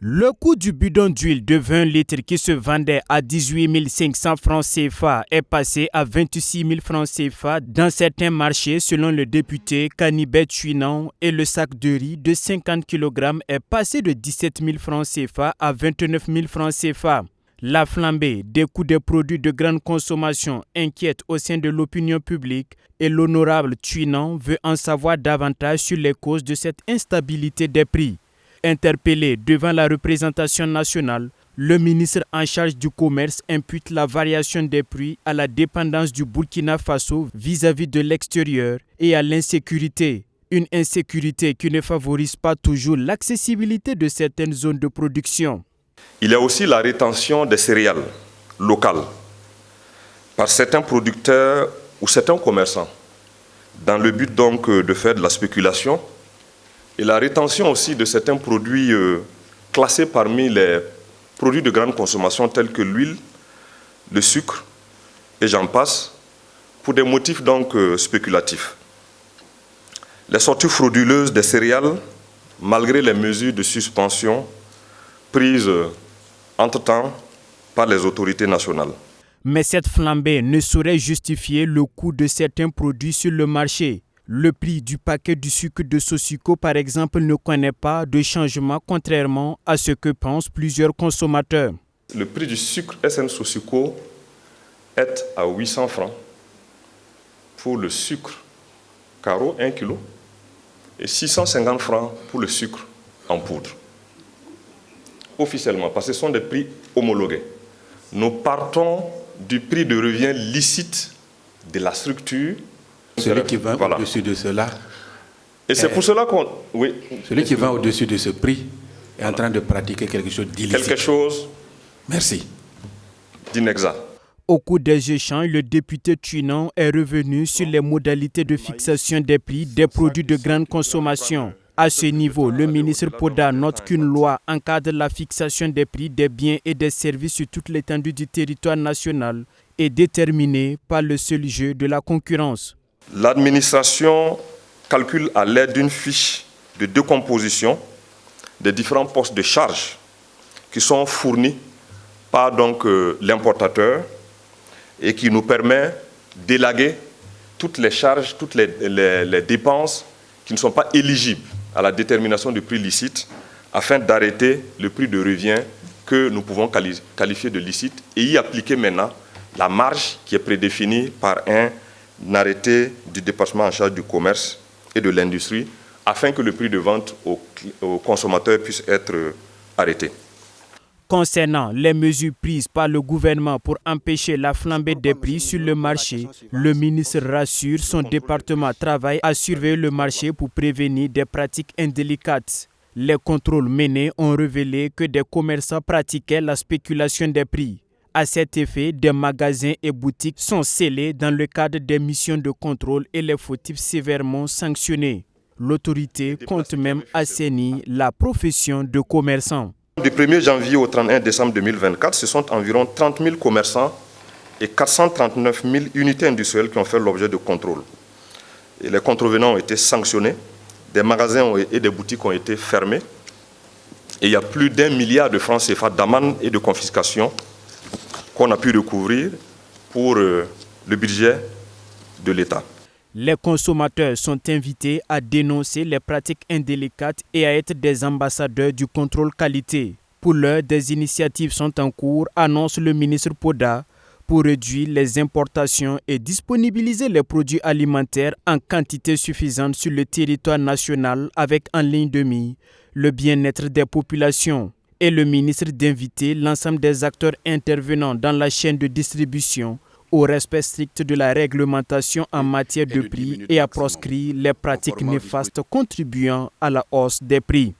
Le coût du bidon d'huile de 20 litres qui se vendait à 18 500 francs CFA est passé à 26 000 francs CFA dans certains marchés selon le député Kanibet Chouinan, et le sac de riz de 50 kg est passé de 17 000 francs CFA à 29 000 francs CFA. La flambée des coûts des produits de grande consommation inquiète au sein de l'opinion publique et l'honorable Chouinan veut en savoir davantage sur les causes de cette instabilité des prix. Interpellé devant la représentation nationale, le ministre en charge du commerce impute la variation des prix à la dépendance du Burkina Faso vis-à-vis de l'extérieur et à l'insécurité. Une insécurité qui ne favorise pas toujours l'accessibilité de certaines zones de production. Il y a aussi la rétention des céréales locales par certains producteurs ou certains commerçants dans le but donc de faire de la spéculation, et la rétention aussi de certains produits classés parmi les produits de grande consommation tels que l'huile, le sucre et j'en passe, pour des motifs donc spéculatifs. Les sorties frauduleuses des céréales, malgré les mesures de suspension prises entre-temps par les autorités nationales. Mais cette flambée ne saurait justifier le coût de certains produits sur le marché. Le prix du paquet du sucre de Sosiko, par exemple, ne connaît pas de changement, contrairement à ce que pensent plusieurs consommateurs. Le prix du sucre SN Sosiko est à 800 francs pour le sucre carreau 1 kg et 650 francs pour le sucre en poudre. Officiellement, parce que ce sont des prix homologués. Nous partons du prix de revient licite de la structure. Celui qui vend au-dessus de cela. Et c'est pour cela qu'on... Oui. Celui qui vend au-dessus de ce prix est en train de pratiquer quelque chose d'illicite. Quelque chose... Merci. D'inexact. Au cours des échanges, le député Chouinan est revenu sur les modalités de fixation des prix des produits de grande consommation. À ce niveau, le ministre Poda note qu'une loi encadre la fixation des prix des biens et des services sur toute l'étendue du territoire national et déterminée par le seul jeu de la concurrence. L'administration calcule à l'aide d'une fiche de décomposition des différents postes de charge qui sont fournis par l'importateur et qui nous permet d'élaguer toutes les charges, toutes les dépenses qui ne sont pas éligibles à la détermination du prix licite afin d'arrêter le prix de revient que nous pouvons qualifier de licite et y appliquer maintenant la marge qui est prédéfinie par un arrêté du département en charge du commerce et de l'industrie afin que le prix de vente aux consommateurs puisse être arrêté. Concernant les mesures prises par le gouvernement pour empêcher la flambée des prix sur le marché, le ministre rassure son département travaille à surveiller le marché pour prévenir des pratiques indélicates. Les contrôles menés ont révélé que des commerçants pratiquaient la spéculation des prix. À cet effet, des magasins et boutiques sont scellés dans le cadre des missions de contrôle et les fautifs sévèrement sanctionnés. L'autorité compte même assainir la profession de commerçant. Du 1er janvier au 31 décembre 2024, ce sont environ 30 000 commerçants et 439 000 unités industrielles qui ont fait l'objet de contrôles. Et les contrevenants ont été sanctionnés, des magasins et des boutiques ont été fermés, et il y a plus d'1 milliard de francs CFA d'amende et de confiscation qu'on a pu recouvrir pour le budget de l'État. Les consommateurs sont invités à dénoncer les pratiques indélicates et à être des ambassadeurs du contrôle qualité. Pour l'heure, des initiatives sont en cours, annonce le ministre Poda, pour réduire les importations et disponibiliser les produits alimentaires en quantité suffisante sur le territoire national avec en ligne de mire le bien-être des populations. Et le ministre d'inviter l'ensemble des acteurs intervenant dans la chaîne de distribution au respect strict de la réglementation en matière de prix et à proscrire les pratiques néfastes contribuant à la hausse des prix.